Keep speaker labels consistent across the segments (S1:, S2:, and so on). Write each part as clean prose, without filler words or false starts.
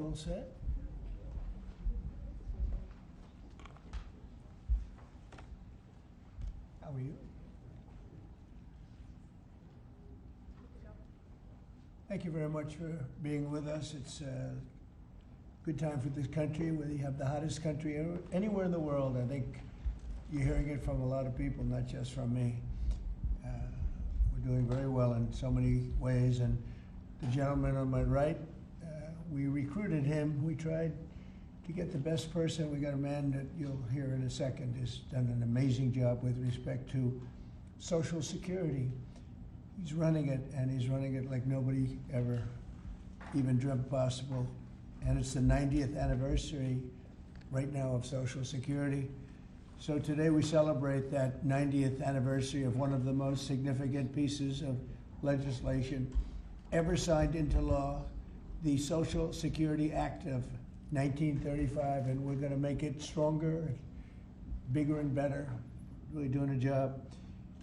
S1: all set? How are you? Thank you very much for being with us. It's a good time for this country, whether you have the hottest country anywhere in the world. I think you're hearing it from a lot of people, not just from me. We're doing very well in so many ways. And the gentleman on my right, we recruited him. We tried to get the best person. We got a man that you'll hear in a second has done an amazing job with respect to Social Security. He's running it, and he's running it like nobody ever even dreamt possible. And it's the 90th anniversary right now of Social Security. So today we celebrate that 90th anniversary of one of the most significant pieces of legislation ever signed into law, the Social Security Act of 1935, and we're going to make it stronger, bigger and better. Really doing a job.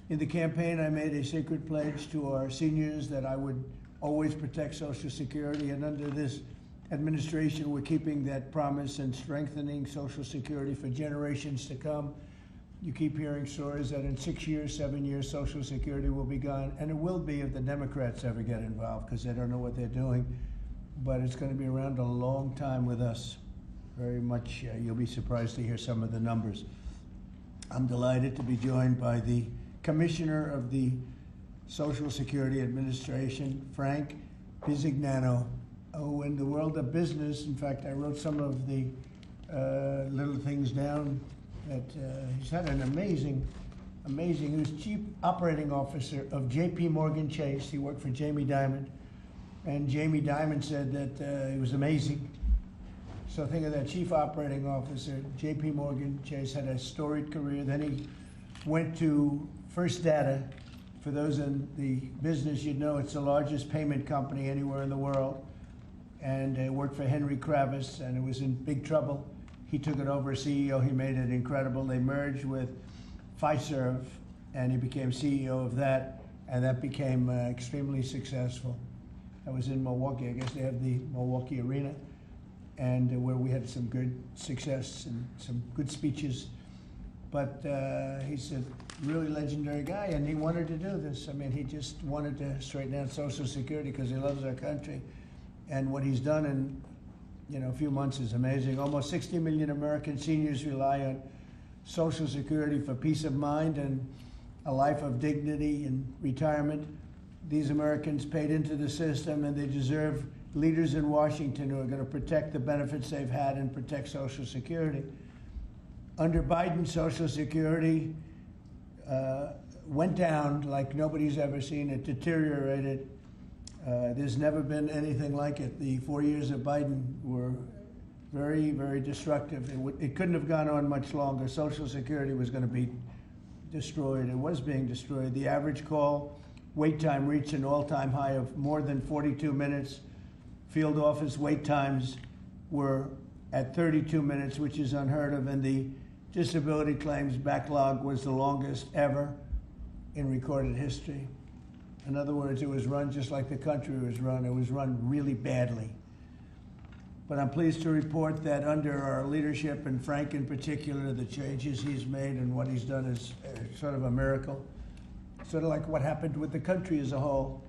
S1: In the campaign, I made a sacred pledge to our seniors that I would always protect Social Security, and under this administration, we're keeping that promise and strengthening Social Security for generations to come. You keep hearing stories that in 6 years, 7 years, Social Security will be gone, and it will be if the Democrats ever get involved, because they don't know what they're doing. But it's going to be around a long time with us. Very much, you'll be surprised to hear some of the numbers. I'm delighted to be joined by the Commissioner of the Social Security Administration, Frank Bisignano. Oh, in the world of business, in fact, I wrote some of the little things down that he's had an amazing, he was Chief Operating Officer of JP Morgan Chase. He worked for Jamie Dimon, and Jamie Dimon said that he was amazing. So think of that, Chief Operating Officer, JP Morgan Chase, had a storied career. Then he went to First Data. For those in the business, you'd know it's the largest payment company anywhere in the world. And worked for Henry Kravis, and it was in big trouble. He took it over as CEO. He made it incredible. They merged with Fiserv, and he became CEO of that, and that became extremely successful. That was in Milwaukee. I guess they have the Milwaukee Arena, and where we had some good success and some good speeches. But he's a really legendary guy, and he wanted to do this. I mean, he just wanted to straighten out Social Security because he loves our country. And what he's done in a few months is amazing. Almost 60 million American seniors rely on Social Security for peace of mind and a life of dignity in retirement. These Americans paid into the system, and they deserve leaders in Washington who are going to protect the benefits they've had and protect Social Security. Under Biden, Social Security went down like nobody's ever seen. It deteriorated. There's never been anything like it. The 4 years of Biden were very, very destructive. It couldn't have gone on much longer. Social Security was going to be destroyed. It was being destroyed. The average call wait time reached an all-time high of more than 42 minutes. Field office wait times were at 32 minutes, which is unheard of, and the disability claims backlog was the longest ever in recorded history. In other words, it was run just like the country was run. It was run really badly. But I'm pleased to report that under our leadership, and Frank in particular, the changes he's made and what he's done is sort of a miracle. Sort of like what happened with the country as a whole.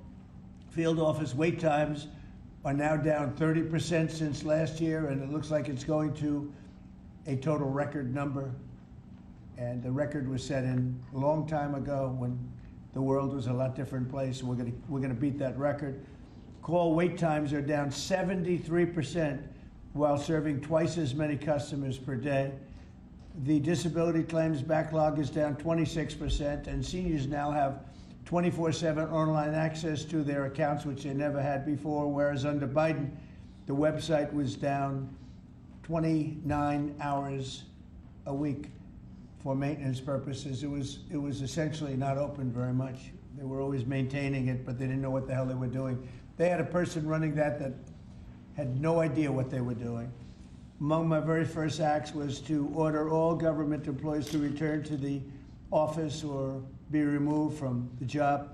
S1: Field office wait times are now down 30% since last year, and it looks like it's going to a total record number. And the record was set in a long time ago when the world was a lot different place. We're going to beat that record. Call wait times are down 73% while serving twice as many customers per day. The disability claims backlog is down 26%, and seniors now have 24/7 online access to their accounts, which they never had before, whereas under Biden, the website was down 29 hours a week for maintenance purposes. It was essentially not open very much. They were always maintaining it, but they didn't know what the hell they were doing. They had a person running that had no idea what they were doing. Among my very first acts was to order all government employees to return to the office or be removed from the job,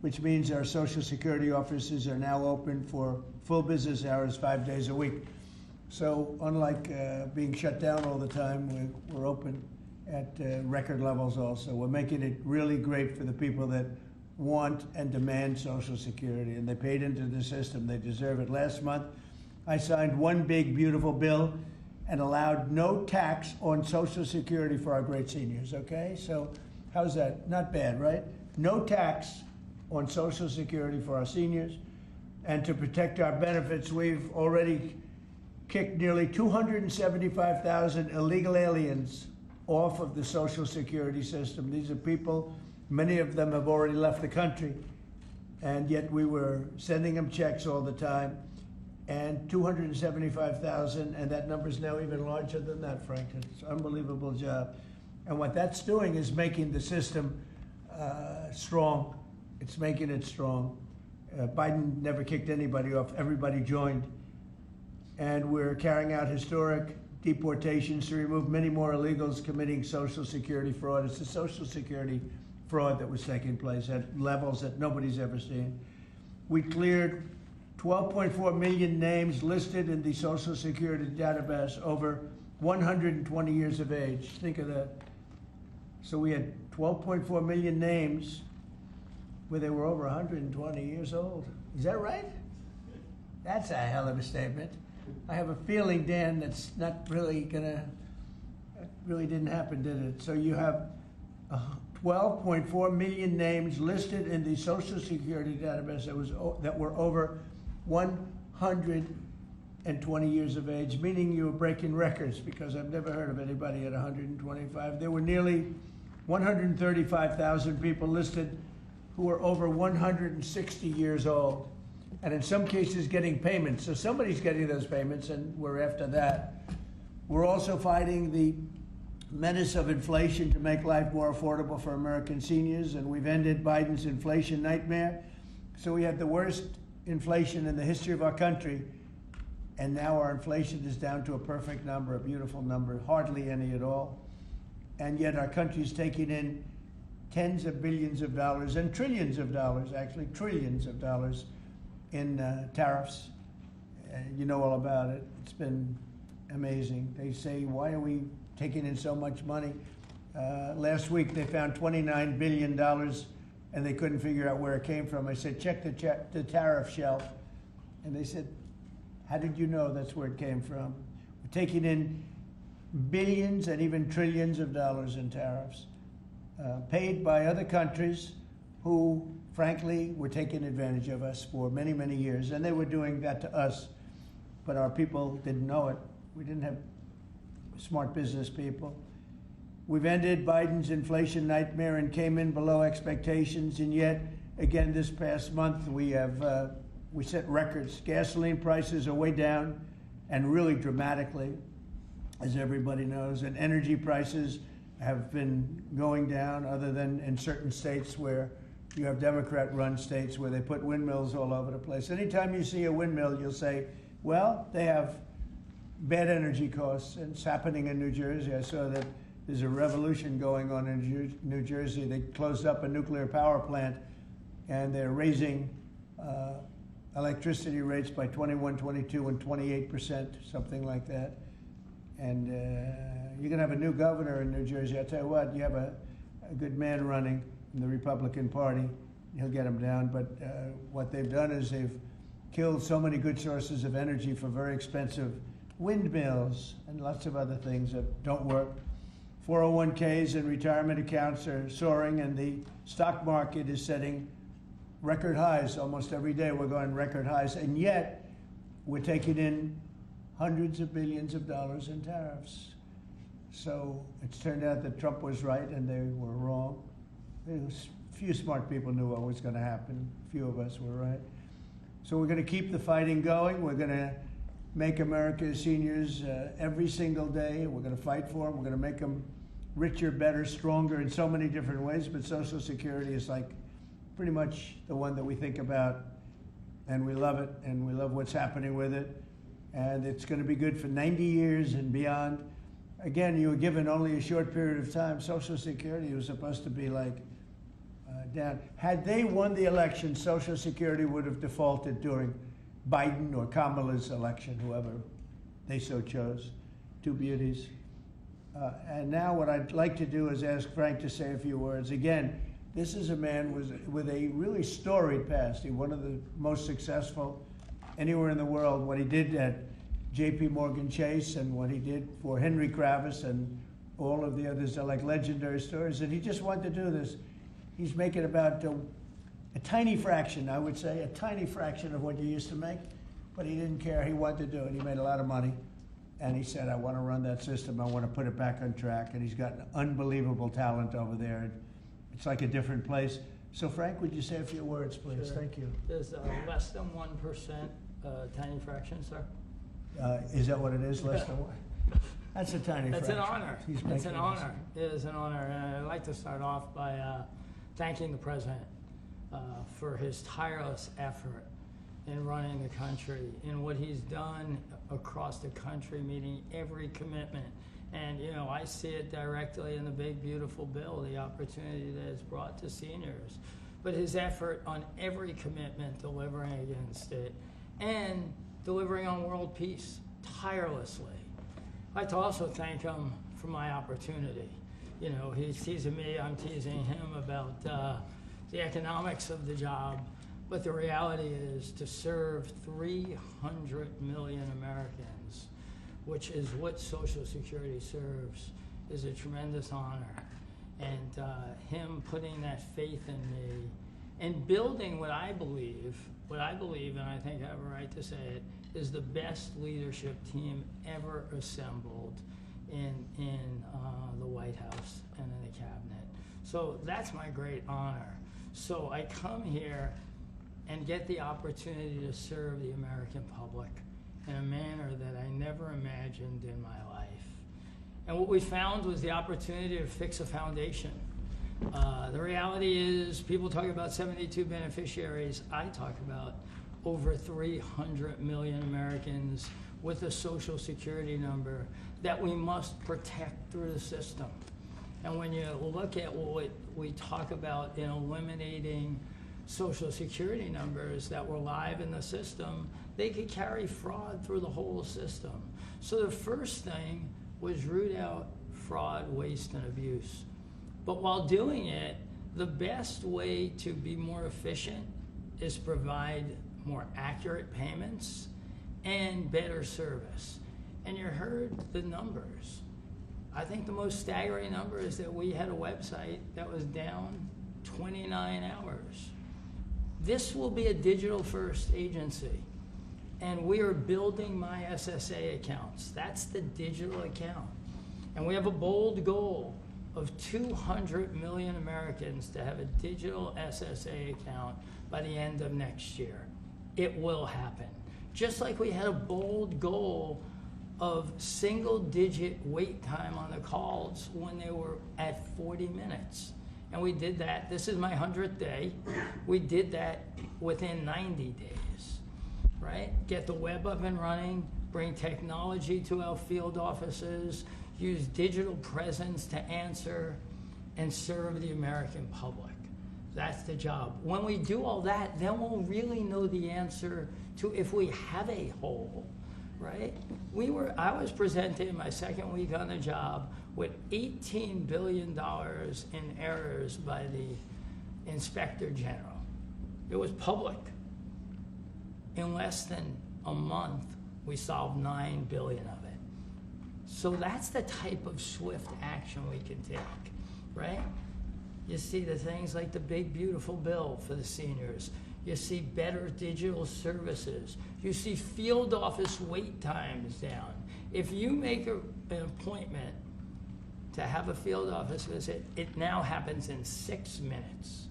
S1: which means our Social Security offices are now open for full business hours 5 days a week. So unlike being shut down all the time, we're open at record levels also. We're making it really great for the people that want and demand Social Security, and they paid into the system. They deserve it. Last month, I signed one big, beautiful bill and allowed no tax on Social Security for our great seniors, okay? So how's that? Not bad, right? No tax on Social Security for our seniors. And to protect our benefits, we've already kicked nearly 275,000 illegal aliens off of the Social Security system. These are people, many of them have already left the country, and yet we were sending them checks all the time. And 275,000, and that number is now even larger than that, Frank. It's an unbelievable job. And what that's doing is making the system strong. It's making it strong. Biden never kicked anybody off. Everybody joined. And we're carrying out historic deportations to remove many more illegals committing Social Security fraud. It's the Social Security fraud that was taking place at levels that nobody's ever seen. We cleared 12.4 million names listed in the Social Security database over 120 years of age. Think of that. So we had 12.4 million names where they were over 120 years old. Is that right? That's a hell of a statement. I have a feeling, Dan, that's not really gonna, that really didn't happen, did it? So you have 12.4 million names listed in the Social Security database that were over 120 years of age, meaning you were breaking records, because I've never heard of anybody at 125. There were nearly 135,000 people listed who were over 160 years old, and in some cases getting payments. So somebody's getting those payments, and we're after that. We're also fighting the menace of inflation to make life more affordable for American seniors, and we've ended Biden's inflation nightmare. So we had the worst inflation in the history of our country, and now our inflation is down to a perfect number, a beautiful number, hardly any at all. And yet our country's taking in tens of billions of dollars and trillions of dollars, actually trillions of dollars in tariffs. You know all about it. It's been amazing. They say, why are we taking in so much money? Last week they found $29 billion and they couldn't figure out where it came from. I said, check the tariff shelf. And they said, how did you know that's where it came from? We're taking in billions and even trillions of dollars in tariffs, paid by other countries who, frankly, were taking advantage of us for many, many years. And they were doing that to us, but our people didn't know it. We didn't have smart business people. We've ended Biden's inflation nightmare and came in below expectations, and yet, again, this past month, we set records. Gasoline prices are way down, and really dramatically, as everybody knows, and energy prices have been going down, other than in certain states where you have Democrat-run states where they put windmills all over the place. Anytime you see a windmill, you'll say, well, they have bad energy costs, and it's happening in New Jersey. I saw that there's a revolution going on in New Jersey. They closed up a nuclear power plant, and they're raising electricity rates by 21, 22, and 28%, something like that. And you're going to have a new governor in New Jersey. I'll tell you what, you have a good man running in the Republican Party. He'll get him down. But what they've done is they've killed so many good sources of energy for very expensive windmills and lots of other things that don't work. 401ks and retirement accounts are soaring, and the stock market is setting record highs. Almost every day we're going record highs, and yet we're taking in hundreds of billions of dollars in tariffs. So it's turned out that Trump was right and they were wrong. A few smart people knew what was going to happen. A few of us were right. So we're going to keep the fighting going. We're going to make America's seniors every single day. We're going to fight for them. We're going to make them richer, better, stronger in so many different ways. But Social Security is like pretty much the one that we think about, and we love it, and we love what's happening with it. And it's going to be good for 90 years and beyond. Again, you were given only a short period of time. Social Security was supposed to be like down. Had they won the election, Social Security would have defaulted during Biden or Kamala's election, whoever they so chose, two beauties. And now what I'd like to do is ask Frank to say a few words. Again, this is a man with a really storied past. He's one of the most successful anywhere in the world. What he did at J.P. Morgan Chase and what he did for Henry Kravis and all of the others are like legendary stories. And he just wanted to do this. He's making about a tiny fraction, I would say, a tiny fraction of what you used to make. But he didn't care. He wanted to do it. He made a lot of money. And he said, I want to run that system. I want to put it back on track. And he's got an unbelievable talent over there. It's like a different place. So Frank, would you say a few words, please?
S2: Sure.
S1: Thank you.
S2: There's less than 1% tiny fraction, sir.
S1: Is that what it is, less than one? That's a tiny
S2: That's
S1: fraction.
S2: an honor. It's an honor. It is an honor. And I'd like to start off by thanking the President for his tireless effort in running the country, in what he's done across the country, meeting every commitment. And, you know, I see it directly in the big, beautiful bill, the opportunity that it's brought to seniors. But his effort on every commitment, delivering against it, and delivering on world peace tirelessly. I'd like to also thank him for my opportunity. You know, he's teasing me, I'm teasing him about the economics of the job. But the reality is to serve 300 million Americans, which is what Social Security serves, is a tremendous honor. And him putting that faith in me and building what I believe, and I think I have a right to say it, is the best leadership team ever assembled in the White House and in the cabinet. So that's my great honor. So I come here and get the opportunity to serve the American public in a manner that I never imagined in my life. And what we found was the opportunity to fix a foundation. The reality is, people talk about 72 beneficiaries. I talk about over 300 million Americans with a Social Security number that we must protect through the system. And when you look at what we talk about in eliminating Social Security numbers that were live in the system, they could carry fraud through the whole system. So the first thing was root out fraud, waste, and abuse. But while doing it, the best way to be more efficient is provide more accurate payments and better service. And you heard the numbers. I think the most staggering number is that we had a website that was down 29 hours. This will be a digital-first agency, and we are building my SSA accounts. That's the digital account. And we have a bold goal of 200 million Americans to have a digital SSA account by the end of next year. It will happen. Just like we had a bold goal of single-digit wait time on the calls when they were at 40 minutes. And we did that. This is my 100th day. We did that within 90 days, right? Get the web up and running, bring technology to our field offices, use digital presence to answer and serve the American public. That's the job. When we do all that, then we'll really know the answer to if we have a hole, right? I was presented in my second week on the job with $18 billion in errors by the Inspector General. It was public. In less than a month, we solved $9 billion of it. So that's the type of swift action we can take, right? You see the things like the big, beautiful bill for the seniors. You see better digital services. You see field office wait times down. If you make an appointment to have a field office visit, it now happens in 6 minutes.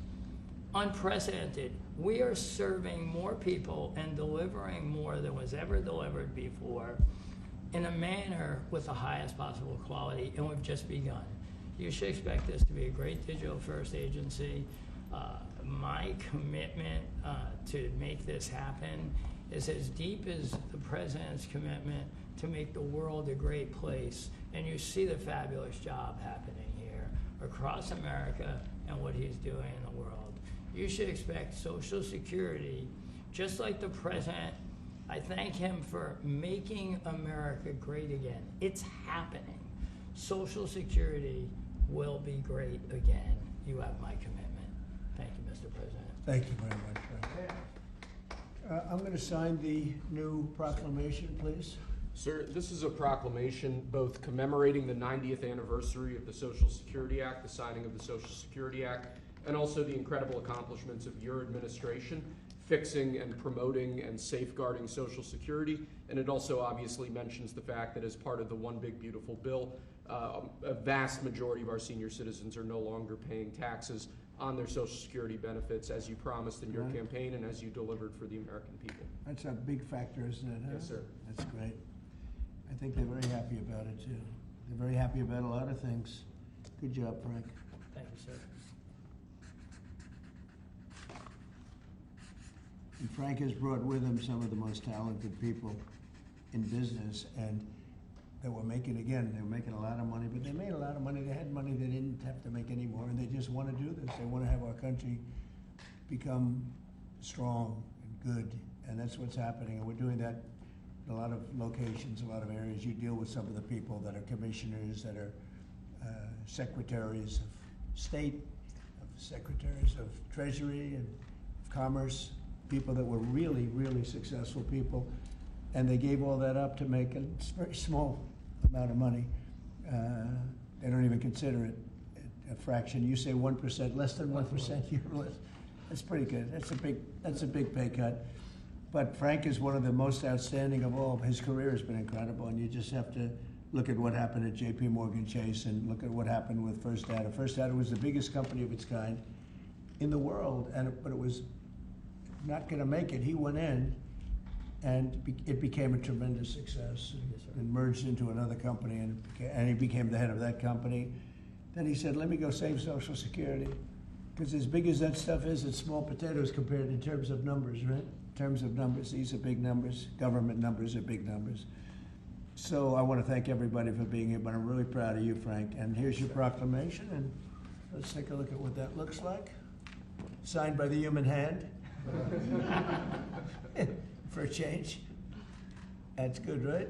S2: Unprecedented. We are serving more people and delivering more than was ever delivered before in a manner with the highest possible quality, and we've just begun. You should expect this to be a great digital-first agency. My commitment to make this happen is as deep as the President's commitment to make the world a great place. And you see the fabulous job happening here across America and what he's doing in the world. You should expect Social Security, just like the President I thank him for making America great again. It's happening. Social Security will be great again. You have my commitment. Thank you, Mr. President.
S1: Thank you very much, Frank. I'm going to sign the new proclamation, please.
S3: Sir, this is a proclamation both commemorating the 90th anniversary of the Social Security Act, the signing of the Social Security Act, and also the incredible accomplishments of your administration fixing and promoting and safeguarding Social Security. And it also obviously mentions the fact that as part of the One Big Beautiful Bill, a vast majority of our senior citizens are no longer paying taxes on their Social Security benefits as you promised in your campaign and as you delivered for the American people.
S1: That's a big factor, isn't it? Huh?
S3: Yes, sir.
S1: That's great. I think they're very happy about it, too. They're very happy about a lot of things. Good job, Frank.
S2: Thank you, sir.
S1: And Frank has brought with him some of the most talented people in business, and they were making a lot of money, but they made a lot of money. They had money they didn't have to make anymore, and they just want to do this. They want to have our country become strong and good, and that's what's happening. And we're doing that in a lot of locations, a lot of areas. You deal with some of the people that are commissioners, that are secretaries of state, secretaries of treasury and of commerce, people that were really, really successful people, and they gave all that up to make a very small amount of money. They don't even consider it a fraction. You say 1%, less than 1%. That's pretty good. That's a big pay cut. But Frank is one of the most outstanding of all. His career has been incredible, and you just have to look at what happened at J.P. Morgan Chase and look at what happened with First Data. First Data was the biggest company of its kind in the world, but it was not going to make it. He went in, and it became a tremendous success and merged into another company, and he became the head of that company. Then he said, let me go save Social Security, because as big as that stuff is, it's small potatoes compared in terms of numbers, right? In terms of numbers, these are big numbers. Government numbers are big numbers. So I want to thank everybody for being here, but I'm really proud of you, Frank. And here's your proclamation, and let's take a look at what that looks like. Signed by the human hand. For a change. That's good, right?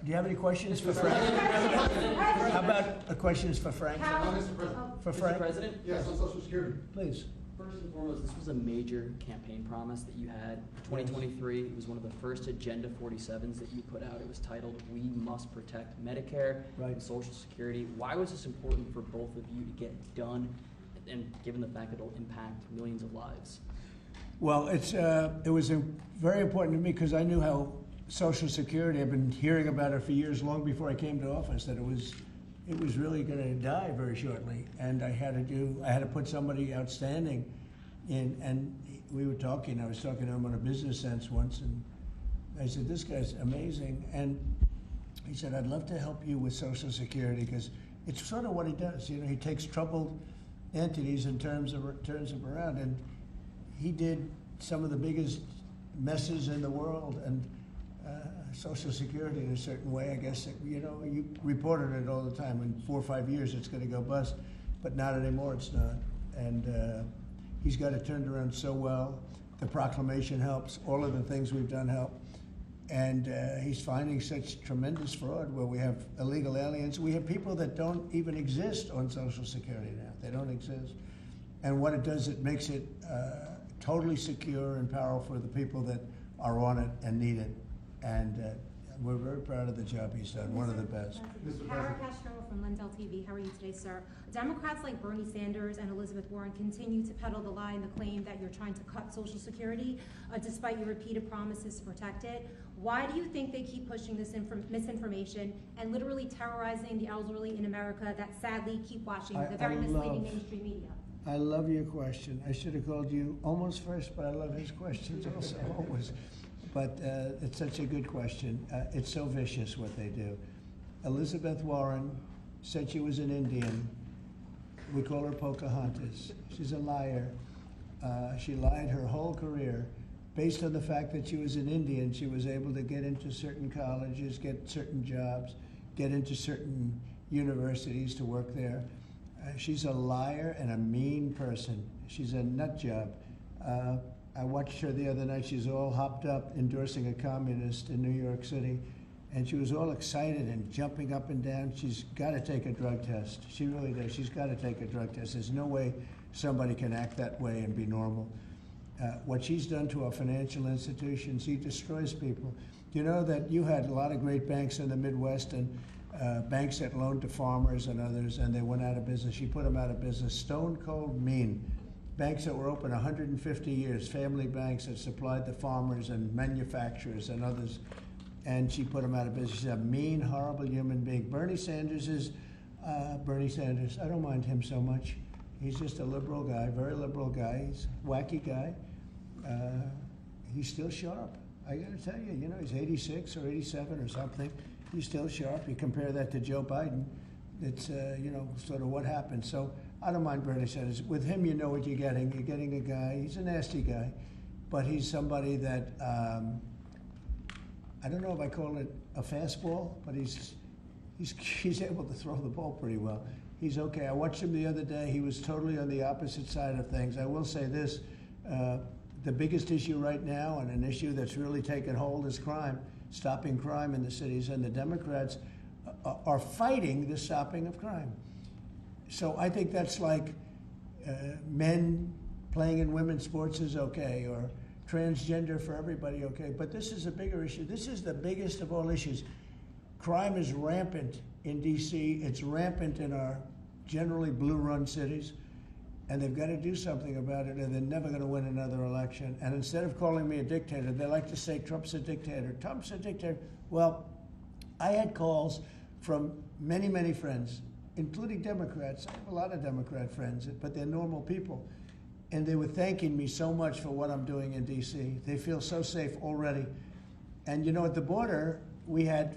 S1: Do you have any questions for Frank? How about questions for Frank?
S4: Mr. President.
S1: For Frank?
S4: Mr. President? Yes, on Social Security.
S1: Please.
S4: First and foremost, this was a major campaign promise that you had. 2023, it was one of the first Agenda 47s that you put out. It was titled, We Must Protect Medicare and Social Security. Why was this important for both of you to get done, and given the fact that it'll impact millions of lives?
S1: Well, it was very important to me because I knew how Social Security, I've been hearing about it for years, long before I came to office, that it was really going to die very shortly, and I had to put somebody outstanding in. And I was talking to him on a business sense once, and I said, this guy's amazing. And he said, I'd love to help you with Social Security, because it's sort of what he does. He takes troubled entities and turns them around, and he did some of the biggest messes in the world, and Social Security in a certain way, I guess, you reported it all the time. In 4 or 5 years, it's going to go bust, but not anymore, it's not. And he's got it turned around so well. The proclamation helps. All of the things we've done help. And he's finding such tremendous fraud where we have illegal aliens. We have people that don't even exist on Social Security now. They don't exist. And what it does, it makes it totally secure and powerful for the people that are on it and need it. And we're very proud of the job he's done, one of the best.
S5: Kara Castro from WLUK-TV. How are you today, sir? Democrats like Bernie Sanders and Elizabeth Warren continue to peddle the lie and the claim that you're trying to cut Social Security, despite your repeated promises to protect it. Why do you think they keep pushing this misinformation and literally terrorizing the elderly in America that sadly keep watching the very misleading mainstream media?
S1: I love your question. I should have called you almost first, but I love his questions also, always. But it's such a good question. It's so vicious what they do. Elizabeth Warren said she was an Indian. We call her Pocahontas. She's a liar. She lied her whole career. Based on the fact that she was an Indian, she was able to get into certain colleges, get certain jobs, get into certain universities to work there. She's a liar and a mean person. She's a nut job. I watched her the other night. She's all hopped up endorsing a communist in New York City. And she was all excited and jumping up and down. She's got to take a drug test. She really does. She's got to take a drug test. There's no way somebody can act that way and be normal. What she's done to our financial institutions, she destroys people. You know that you had a lot of great banks in the Midwest and banks that loaned to farmers and others, and they went out of business. She put them out of business. Stone cold mean. Banks that were open 150 years, family banks that supplied the farmers and manufacturers and others, and she put them out of business. She's a mean, horrible human being. Bernie Sanders is Bernie Sanders. I don't mind him so much. He's just a liberal guy, very liberal guy. He's a wacky guy. He's still sharp. I got to tell you, you know, he's 86 or 87 or something. He's still sharp. You compare that to Joe Biden, it's, you know, sort of what happened. So I don't mind Bernie Sanders. With him, you know what you're getting. You're getting a guy, he's a nasty guy, but he's somebody that, I don't know if I call it a fastball, but he's able to throw the ball pretty well. He's okay. I watched him the other day. He was totally on the opposite side of things. I will say this, the biggest issue right now, and an issue that's really taken hold, is crime, stopping crime in the cities, and the Democrats are fighting the stopping of crime. So I think that's like men playing in women's sports is okay, or transgender for everybody, okay. But this is a bigger issue. This is the biggest of all issues. Crime is rampant in D.C. It's rampant in our generally blue-run cities, and they've got to do something about it, or they're never going to win another election. And instead of calling me a dictator, they like to say Trump's a dictator. Trump's a dictator. Well, I had calls from many, many friends, including Democrats. I have a lot of Democrat friends, but they're normal people. And they were thanking me so much for what I'm doing in D.C. They feel so safe already. And you know, at the border, we had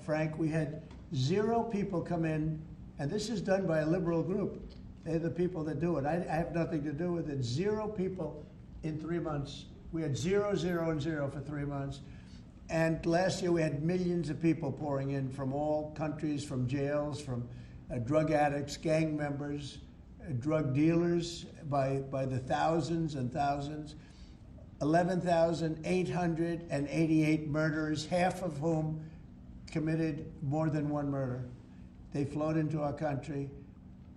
S1: 0 people come in, and this is done by a liberal group. They're the people that do it. I have nothing to do with it. 0 people in 3 months. We had 0, 0, and 0 for 3 months. And last year we had millions of people pouring in from all countries, from jails, from drug addicts, gang members, drug dealers by the thousands and thousands. 11,888 murderers, half of whom committed more than one murder. They flowed into our country,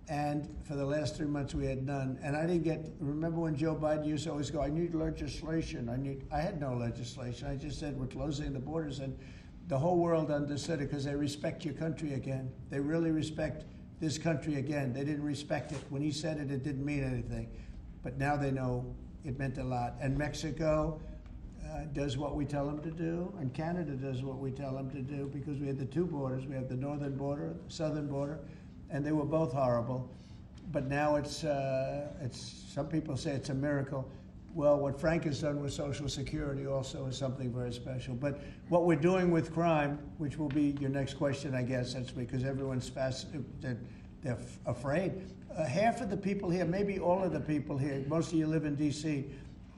S1: and for the last 3 months we had none. And I didn't get, remember when Joe Biden used to always go, I need legislation, I had no legislation. I just said we're closing the borders, and the whole world understood it because they respect your country again. They really respect this country again. They didn't respect it. When he said it, it didn't mean anything. But now they know it meant a lot. And Mexico does what we tell them to do, and Canada does what we tell them to do, because we had the 2 borders. We have the northern border, the southern border, and they were both horrible. But now it's some people say it's a miracle. Well, what Frank has done with Social Security also is something very special. But what we're doing with crime, which will be your next question, I guess, that's because everyone's they're afraid. Half of the people here, maybe all of the people here, most of you live in D.C.,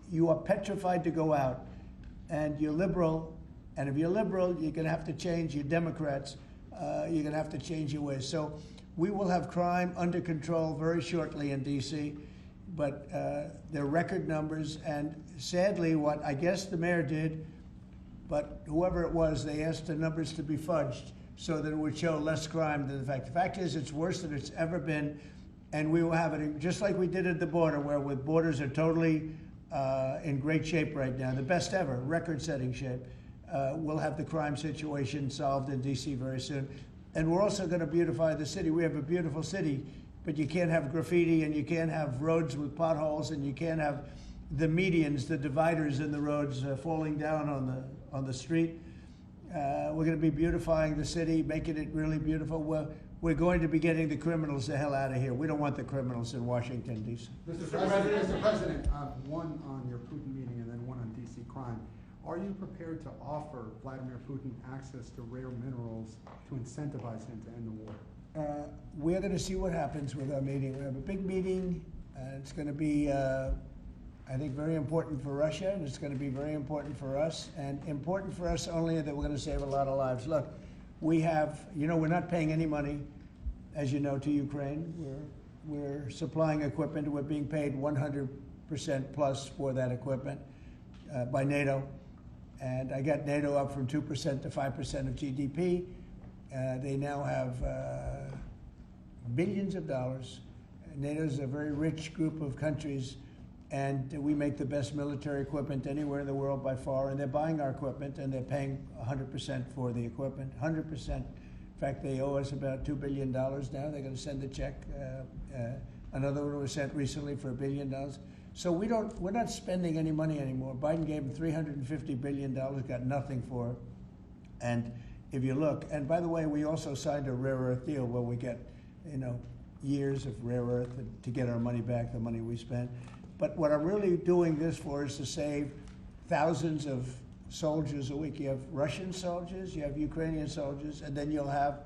S1: you are petrified to go out. And you're liberal, and if you're liberal, you're going to have to change. You're Democrats, you're going to have to change your ways. So we will have crime under control very shortly in D.C., but they're record numbers. And sadly, what I guess the mayor did, but whoever it was, they asked the numbers to be fudged so that it would show less crime than the fact. The fact is, it's worse than it's ever been, and we will have it just like we did at the border, where the borders are totally in great shape right now, the best ever, record-setting shape. We'll have the crime situation solved in D.C. very soon. And we're also going to beautify the city. We have a beautiful city, but you can't have graffiti, and you can't have roads with potholes, and you can't have the medians, the dividers in the roads falling down on the street. We're going to be beautifying the city, making it really beautiful. We're going to be getting the criminals the hell out of here. We don't want the criminals in Washington, D.C.
S6: Mr. President, one on your Putin meeting and then one on D.C. crime. Are you prepared to offer Vladimir Putin access to rare minerals to incentivize him to end the war?
S1: We're going to see what happens with our meeting. We have a big meeting. It's going to be, I think, very important for Russia, and it's going to be very important for us, and important for us only that we're going to save a lot of lives. Look, we have, we're not paying any money, as you know, to Ukraine. We're supplying equipment. We're being paid 100% plus for that equipment. by NATO. And I got NATO up from 2% to 5% of GDP. They now have billions of dollars. NATO is a very rich group of countries, and we make the best military equipment anywhere in the world by far, and they're buying our equipment, and they're paying 100% for the equipment, 100%. In fact, they owe us about $2 billion now. They're going to send a check. Another one was sent recently for $1 billion. So we're not spending any money anymore. Biden gave them $350 billion, got nothing for it. And if you look, and by the way, we also signed a rare earth deal where we get, years of rare earth to get our money back, the money we spent. But what I'm really doing this for is to save thousands of soldiers a week. You have Russian soldiers, you have Ukrainian soldiers, and then you'll have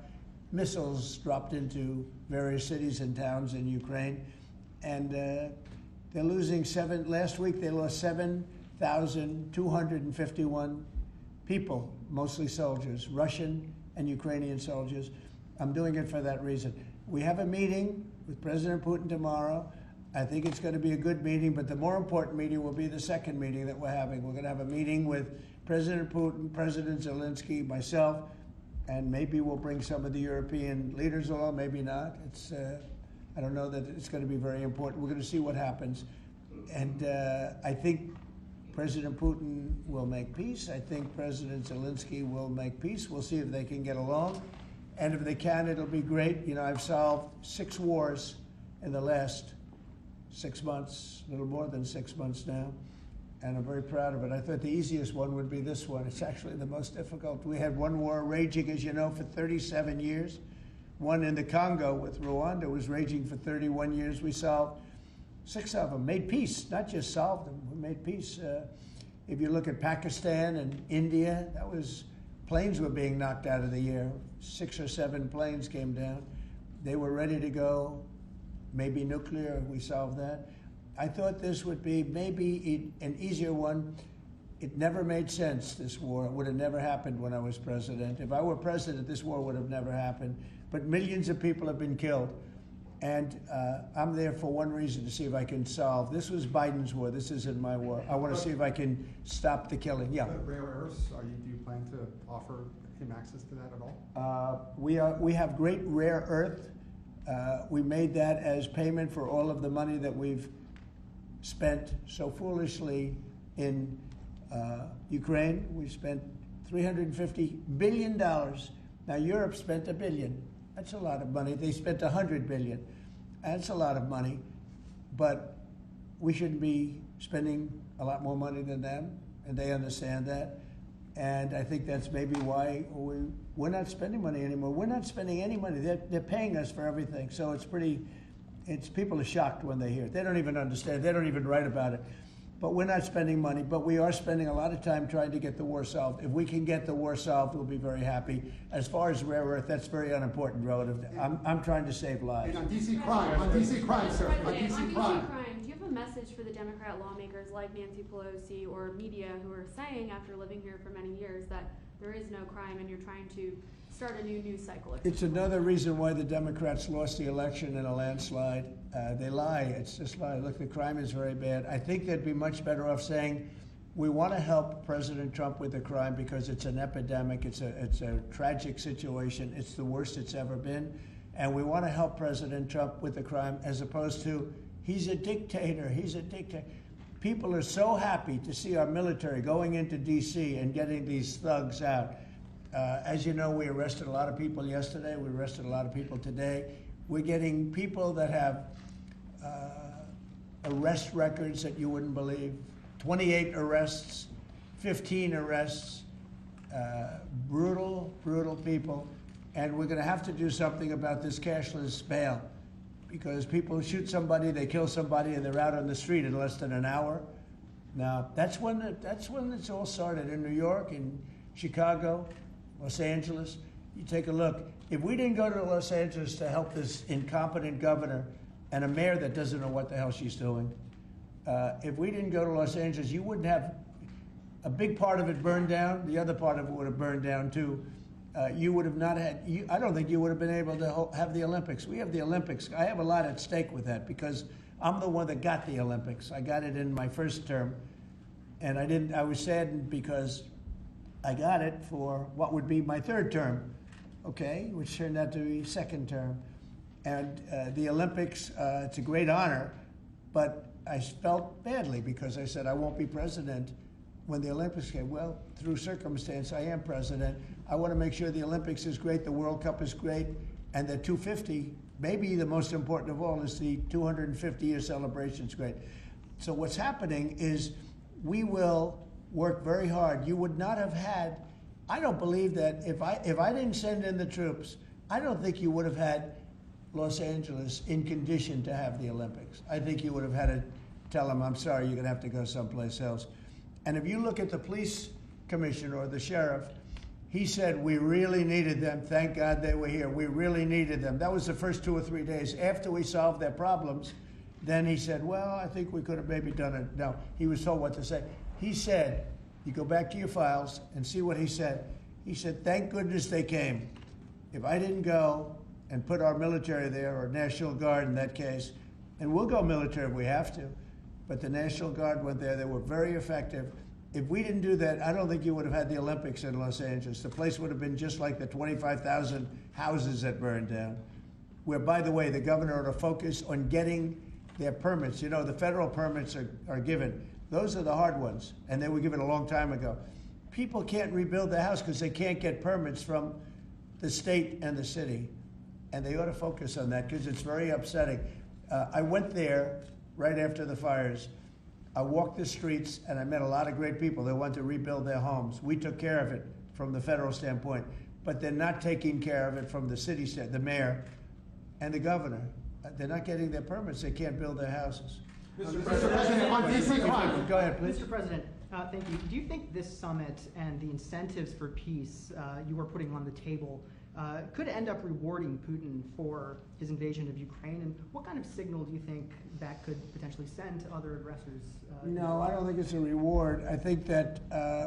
S1: missiles dropped into various cities and towns in Ukraine. And they're losing last week they lost 7,251 people, mostly soldiers, Russian and Ukrainian soldiers. I'm doing it for that reason. We have a meeting with President Putin tomorrow. I think it's going to be a good meeting, but the more important meeting will be the second meeting that we're having. We're going to have a meeting with President Putin, President Zelensky, myself, and maybe we'll bring some of the European leaders along, maybe not. I don't know that it's going to be very important. We're going to see what happens. And I think President Putin will make peace. I think President Zelensky will make peace. We'll see if they can get along. And if they can, it'll be great. I've solved 6 wars in the last 6 months, a little more than 6 months now, and I'm very proud of it. I thought the easiest one would be this one. It's actually the most difficult. We had one war raging, as you know, for 37 years. One in the Congo with Rwanda was raging for 31 years. We solved 6 of them, made peace, not just solved them, we made peace. If you look at Pakistan and India, planes were being knocked out of the air. 6 or 7 planes came down. They were ready to go. Maybe nuclear, we solved that. I thought this would be maybe an easier one. It never made sense, this war. It would have never happened when I was president. If I were president, this war would have never happened. But millions of people have been killed. And I'm there for one reason, to see if I can solve. This was Biden's war. This isn't my war. I want to see if I can stop the killing. Yeah.
S6: But rare earths, do you plan to offer him access to that at all?
S1: We have great rare earth. We made that as payment for all of the money that we've spent so foolishly in Ukraine. We spent $350 billion. Now Europe spent $1 billion. That's a lot of money. They spent $100 billion. That's a lot of money, but we shouldn't be spending a lot more money than them, and they understand that. And I think that's maybe why we're not spending money anymore. We're not spending any money. They're paying us for everything. So people are shocked when they hear it. They don't even understand. They don't even write about it. But we're not spending money, but we are spending a lot of time trying to get the war solved. If we can get the war solved, we'll be very happy. As far as rare earth, that's very unimportant relative to, I'm trying to save lives.
S6: And on DC crime, sir, on DC crime.
S7: Do you have a message for the Democrat lawmakers like Nancy Pelosi or media who are saying, after living here for many years, that there is no crime and you're trying to start a new news cycle?
S1: It's another reason why the Democrats lost the election in a landslide. They lie. It's just lie. Look, the crime is very bad. I think they'd be much better off saying, we want to help President Trump with the crime because it's an epidemic. It's a tragic situation. It's the worst it's ever been. And we want to help President Trump with the crime, as opposed to, he's a dictator. He's a dictator. People are so happy to see our military going into D.C. and getting these thugs out. As you know, we arrested a lot of people yesterday. We arrested a lot of people today. We're getting people that have arrest records that you wouldn't believe. 28 arrests, 15 arrests, brutal, brutal people. And we're going to have to do something about this cashless bail, because people shoot somebody, they kill somebody, and they're out on the street in less than an hour. Now, that's when it's all started, in New York, in Chicago, Los Angeles. You take a look. If we didn't go to Los Angeles to help this incompetent governor and a mayor that doesn't know what the hell she's doing, if we didn't go to Los Angeles, you wouldn't have a big part of it burned down. The other part of it would have burned down too. You would have not had, I don't think you would have been able to have the Olympics. We have the Olympics. I have a lot at stake with that because I'm the one that got the Olympics. I got it in my first term. And I was saddened because I got it for what would be my third term, okay, which turned out to be second term. And the Olympics, it's a great honor, but I felt badly because I said I won't be president when the Olympics came. Well, through circumstance, I am president. I want to make sure the Olympics is great, the World Cup is great, and the 250, maybe the most important of all, is the 250-year celebration is great. So what's happening is we will work very hard. You would not have had, I don't believe that if I didn't send in the troops, I don't think you would have had Los Angeles in condition to have the Olympics. I think you would have had to tell them, I'm sorry, you're going to have to go someplace else. And if you look at the police commissioner or the sheriff, he said, we really needed them. Thank God they were here. We really needed them. That was the first 2 or 3 days. After we solved their problems, then he said, well, I think we could have maybe done it. No, he was told what to say. He said, you go back to your files and see what he said. He said, thank goodness they came. If I didn't go and put our military there, or National Guard in that case, and we'll go military if we have to, but the National Guard went there. They were very effective. If we didn't do that, I don't think you would have had the Olympics in Los Angeles. The place would have been just like the 25,000 houses that burned down, where, by the way, the governor ought to focus on getting their permits. You know, the federal permits are given. Those are the hard ones, and they were given a long time ago. People can't rebuild their house because they can't get permits from the state and the city, and they ought to focus on that because it's very upsetting. I went there right after the fires. I walked the streets, and I met a lot of great people that want to rebuild their homes. We took care of it from the federal standpoint, but they're not taking care of it from the city standpoint, the mayor and the governor. They're not getting their permits. They can't build their houses.
S6: Mr. President, on DC crime.
S1: Go ahead, please.
S8: Mr. President, thank you. Do you think this summit and the incentives for peace you are putting on the table could end up rewarding Putin for his invasion of Ukraine? And what kind of signal do you think that could potentially send to other aggressors?
S1: No, I don't think it's a reward. I think that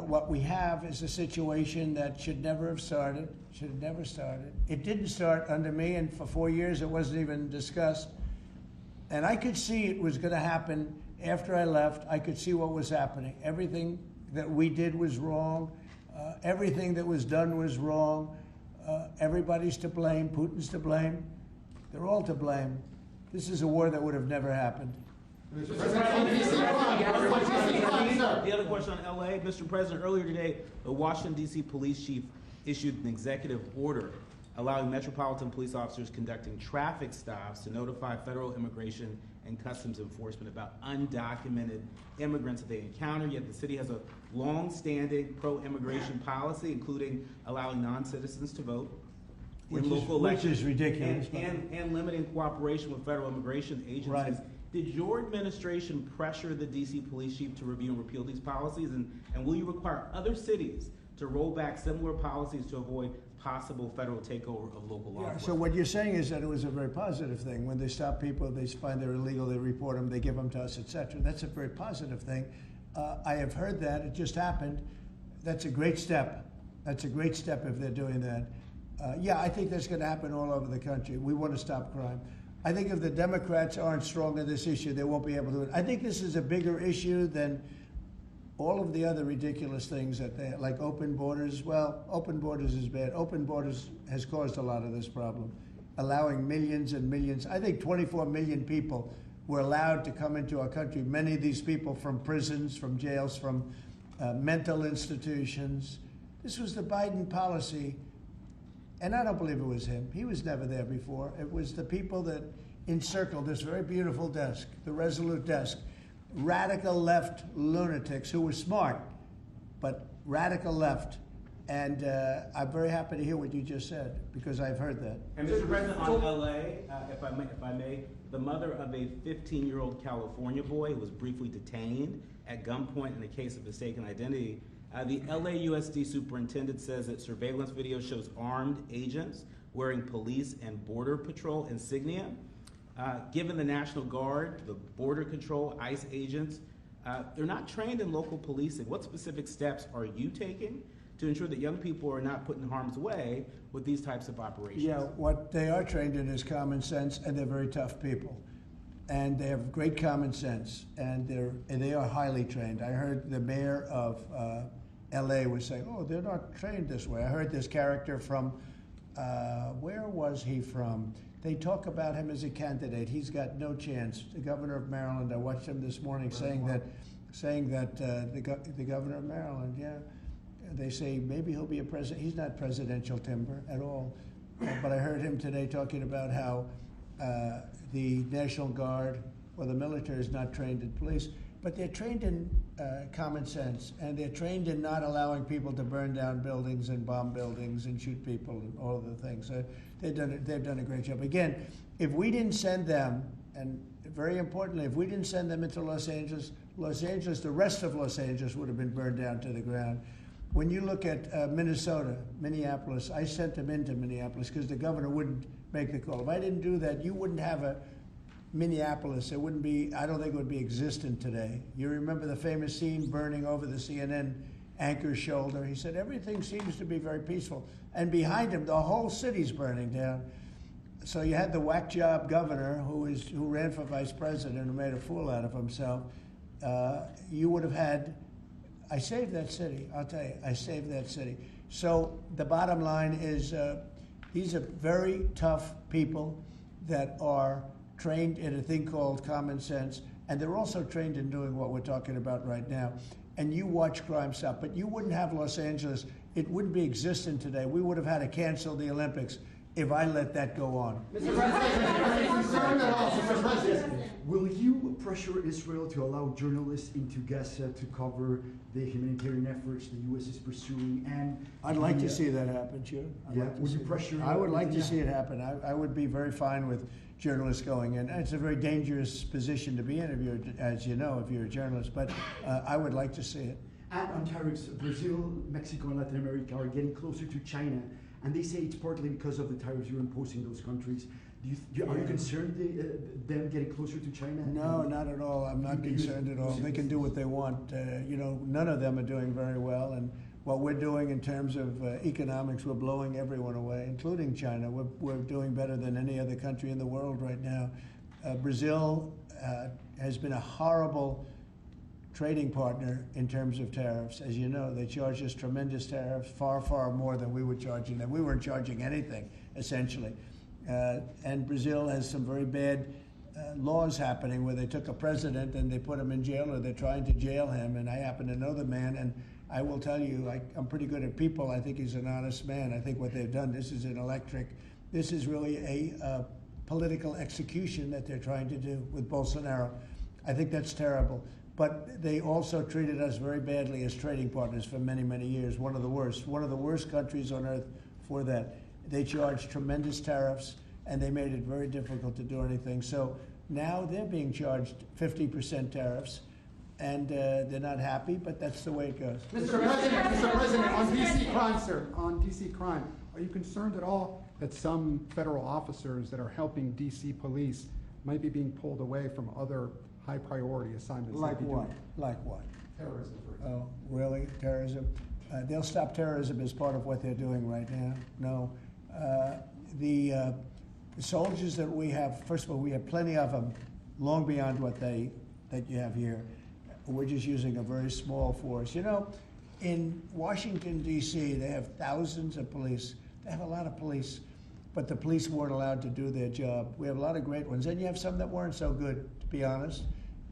S1: what we have is a situation that should never have started, should have never started. It didn't start under me, and for 4 years it wasn't even discussed. And I could see it was going to happen after I left. I could see what was happening. Everything that we did was wrong. Everything that was done was wrong. Everybody's to blame. Putin's to blame. They're all to blame. This is a war that would have never happened.
S9: The other question on LA, Mr. President, earlier today, the Washington, D.C. police chief issued an executive order allowing metropolitan police officers conducting traffic stops to notify federal immigration and customs enforcement about undocumented immigrants that they encounter. Yet the city has a long-standing pro-immigration policy, including allowing non-citizens to vote in local elections.
S1: Which is ridiculous.
S9: And limiting cooperation with federal immigration agencies.
S1: Right.
S9: Did your administration pressure the D.C. police chief to review and repeal these policies? And will you require other cities to roll back similar policies to avoid possible federal takeover of local law enforcement?
S1: So what you're saying is that it was a very positive thing. When they stop people, they find they're illegal, they report them, they give them to us, etc. That's a very positive thing. I have heard that. It just happened. That's a great step. That's a great step if they're doing that. Yeah, I think that's going to happen all over the country. We want to stop crime. I think if the Democrats aren't strong on this issue, they won't be able to do it. I think this is a bigger issue than all of the other ridiculous things that they, like open borders. Well, open borders is bad. Open borders has caused a lot of this problem, allowing millions and millions. I think 24 million people were allowed to come into our country. Many of these people from prisons, from jails, from mental institutions. This was the Biden policy. And I don't believe it was him. He was never there before. It was the people that encircled this very beautiful desk, the Resolute desk. Radical left lunatics who were smart, but radical left. And I'm very happy to hear what you just said, because I've heard that.
S9: And Mr. President, on LA, if I may, the mother of a 15-year-old California boy who was briefly detained at gunpoint in a case of mistaken identity, the LAUSD superintendent says that surveillance video shows armed agents wearing police and border patrol insignia. Given the National Guard, the Border Control, ICE agents, they're not trained in local policing. What specific steps are you taking to ensure that young people are not put in harm's way with these types of operations?
S1: Yeah, what they are trained in is common sense, and they're very tough people. and they have great common sense, and they are highly trained. I heard the mayor of L.A. was saying, "Oh, they're not trained this way." I heard this character from where was he from? They talk about him as a candidate. He's got no chance. The governor of Maryland. I watched him this morning saying that the governor of Maryland, yeah, they say maybe he'll be a president. He's not presidential timber at all. But I heard him today talking about how the National Guard or the military is not trained in police, but they're trained in common sense, and they're trained in not allowing people to burn down buildings and bomb buildings and shoot people and all of the things. They've done a great job. Again, if we didn't send them, and very importantly, if we didn't send them into Los Angeles, the rest of Los Angeles would have been burned down to the ground. When you look at Minnesota, Minneapolis, I sent them into Minneapolis because the governor wouldn't make the call. If I didn't do that, you wouldn't have a Minneapolis. It wouldn't be, I don't think it would be existent today. You remember the famous scene burning over the CNN anchor's shoulder. He said, everything seems to be very peaceful. And behind him, the whole city's burning down. So you had the whack job governor who ran for vice president and made a fool out of himself. You would have had, I saved that city, I'll tell you, I saved that city. So the bottom line is these are very tough people that are trained in a thing called common sense, and they're also trained in doing what we're talking about right now. And you watch crime stop, but you wouldn't have Los Angeles, it wouldn't be existent today. We would have had to cancel the Olympics if I let that go on.
S10: Mr. President, will you pressure Israel to allow journalists into Gaza to cover the humanitarian efforts the U.S. is pursuing? And
S1: I'd like to see that happen, sure.
S10: Would you pressure?
S1: I would like to see it happen. I would be very fine with journalists going in. It's a very dangerous position to be in, if you're, as you know, if you're a journalist. But I would like to see it.
S10: And on tariffs, Brazil, Mexico, and Latin America are getting closer to China. And they say it's partly because of the tariffs you're imposing those countries. Are you concerned them getting closer to China?
S1: No, not at all. I'm not concerned at all. They can do what they want. None of them are doing very well. And what we're doing in terms of economics, we're blowing everyone away, including China. We're doing better than any other country in the world right now. Brazil has been a horrible trading partner in terms of tariffs. As you know, they charge us tremendous tariffs, far, far more than we were charging them. We weren't charging anything, essentially. And Brazil has some very bad laws happening where they took a president and they put him in jail, or they're trying to jail him. And I happen to know the man, and I will tell you, I'm pretty good at people. I think he's an honest man. I think what they've done, this is really a political execution that they're trying to do with Bolsonaro. I think that's terrible. But they also treated us very badly as trading partners for many, many years. One of the worst countries on earth for that. They charged tremendous tariffs, and they made it very difficult to do anything. So now they're being charged 50% tariffs, and they're not happy, but that's the way it goes.
S6: Mr. President, on DC crime, sir, on DC crime, are you concerned at all that some federal officers that are helping DC police might be being pulled away from other high priority assignments?
S1: Like what? Like what?
S6: Terrorism, for example.
S1: Oh, really? Terrorism? They'll stop terrorism as part of what they're doing right now. No. The soldiers that we have, first of all, we have plenty of them, long beyond what that you have here. We're just using a very small force. You know, in Washington, D.C., they have thousands of police. They have a lot of police, but the police weren't allowed to do their job. We have a lot of great ones, and you have some that weren't so good, to be honest,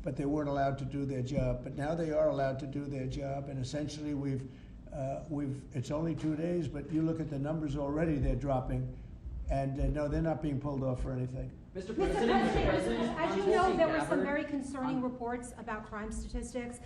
S1: but they weren't allowed to do their job. But now they are allowed to do their job, and essentially it's only 2 days, but you look at the numbers already, they're dropping. And no, they're not being pulled off for anything.
S4: Mr.
S5: Mr.
S4: President,
S5: as you know, there were some very concerning reports about crime statistics.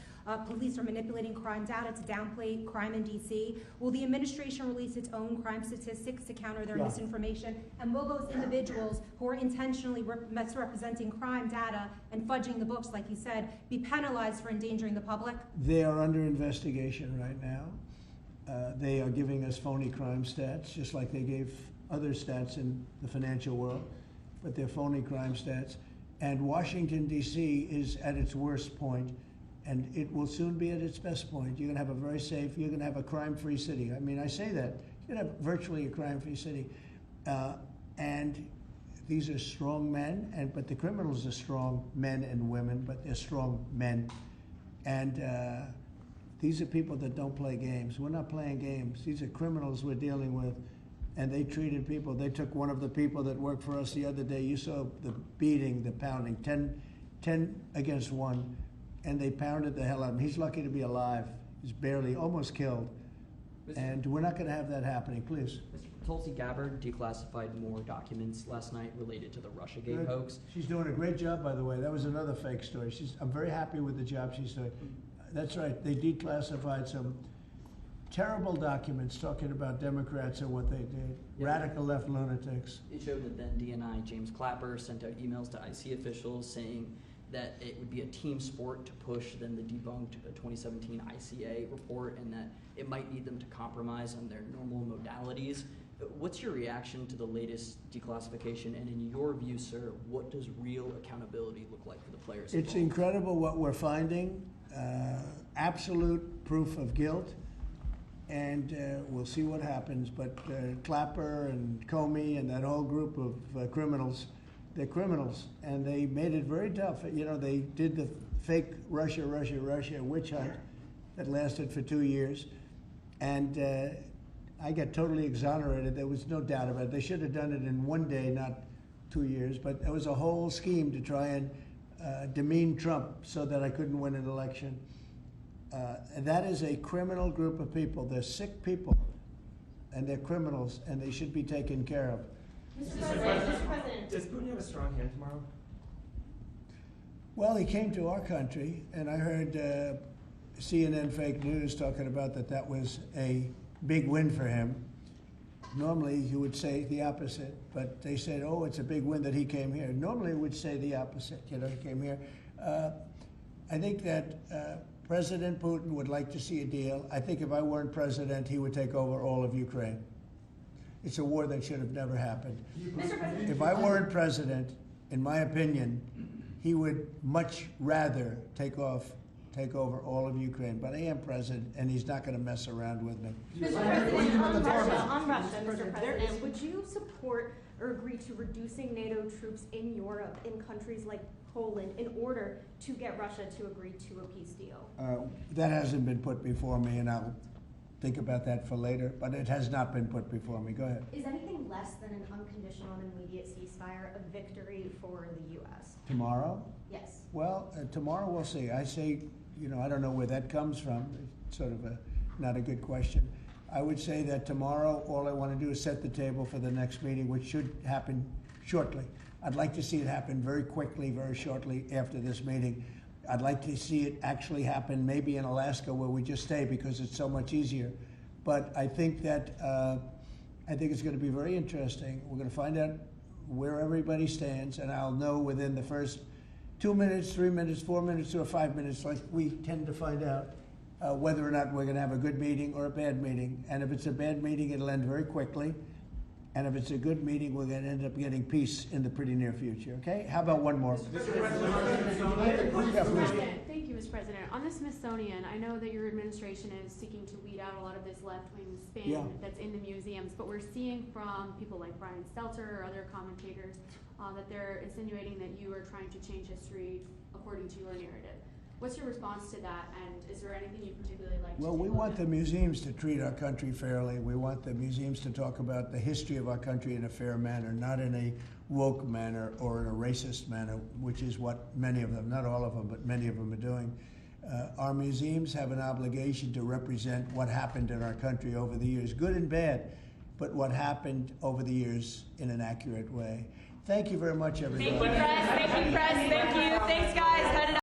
S5: Police are manipulating crime data to downplay crime in D.C. Will the administration release its own crime statistics to counter their misinformation? And will those individuals who are intentionally misrepresenting crime data and fudging the books, like you said, be penalized for endangering the public?
S1: They are under investigation right now. They are giving us phony crime stats, just like they gave other stats in the financial world, but they're phony crime stats. And Washington, D.C. is at its worst point, and it will soon be at its best point. You're gonna have a very safe, you're gonna have a crime-free city. I mean, I say that. You're gonna have virtually a crime-free city. And these are strong men, but the criminals are strong men and women, but they're strong men. And these are people that don't play games. We're not playing games. These are criminals we're dealing with. And they treated people. They took one of the people that worked for us the other day. You saw the beating, the pounding, 10 against 1. And they pounded the hell out of him. He's lucky to be alive. He's barely, almost killed. And we're not going to have that happening, please.
S4: Tulsi Gabbard declassified more documents last night related to the Russiagate
S1: Good.
S4: hoax.
S1: She's doing a great job, by the way. That was another fake story. I'm very happy with the job she's doing. That's right. They declassified some terrible documents talking about Democrats and what they did.
S4: Yeah.
S1: Radical left lunatics.
S4: It showed that then DNI James Clapper sent out emails to IC officials saying that it would be a team sport to push then the debunked 2017 ICA report, and that it might need them to compromise on their normal modalities. What's your reaction to the latest declassification, and in your view, sir, what does real accountability look like for the players
S1: It's
S4: involved?
S1: incredible what we're finding. Absolute proof of guilt. And we'll see what happens. But Clapper and Comey and that whole group of criminals, they're criminals. And they made it very tough. You know, they did the fake Russia witch hunt that lasted for 2 years. And I got totally exonerated. There was no doubt about it. They should have done it in 1 day, not 2 years. But there was a whole scheme to try and demean Trump so that I couldn't win an election. And that is a criminal group of people. They're sick people, and they're criminals, and they should be taken care of.
S11: Mr. President. Does Putin have a strong hand tomorrow?
S1: Well, he came to our country, and I heard CNN fake news talking about that was a big win for him. Normally, you would say the opposite, but they said, oh, it's a big win that he came here. Normally, we would say the opposite, you know, he came here. I think that President Putin would like to see a deal. I think if I weren't president, he would take over all of Ukraine. It's a war that should have never happened. If I weren't president, in my opinion, he would much rather take over all of Ukraine. But I am president, and he's not going to mess around with me.
S11: Mr. President, on Russia, Mr. President, would you support or agree to reducing NATO troops in Europe, in countries like Poland, in order to get Russia to agree to a peace deal?
S1: That hasn't been put before me, and I'll think about that for later, but it has not been put before me. Go ahead.
S11: Is anything less than an unconditional and immediate ceasefire a victory for the U.S.?
S1: Tomorrow?
S11: Yes.
S1: Well, tomorrow we'll see. I say, you know, I don't know where that comes from. It's sort of not a good question. I would say that tomorrow all I want to do is set the table for the next meeting, which should happen shortly. I'd like to see it happen very quickly, very shortly after this meeting. I'd like to see it actually happen maybe in Alaska, where we just stay because it's so much easier. But I think that it's going to be very interesting. We're going to find out where everybody stands, and I'll know within the first 2 minutes, 3 minutes, 4 minutes, or 5 minutes, like we tend to find out, whether or not we're going to have a good meeting or a bad meeting. And if it's a bad meeting, it'll end very quickly. And if it's a good meeting, we're going to end up getting peace in the pretty near future, okay? How about one more?
S7: Thank you, Mr. President. On the Smithsonian, I know that your administration is seeking to weed out a lot of this left-wing spin that's in the museums, but we're seeing from people like Brian Stelter or other commentators that they're insinuating that you are trying to change history according to your narrative. What's your response to that, and is there anything you particularly like to do?
S1: Well, we want the museums to treat our country fairly. We want the museums to talk about the history of our country in a fair manner, not in a woke manner or in a racist manner, which is what many of them, not all of them, but many of them are doing. Our museums have an obligation to represent what happened in our country over the years, good and bad, but what happened over the years in an accurate way. Thank you very much, everybody.
S11: Thank you, Press. Thank you, Press. Thank you. Thanks, guys.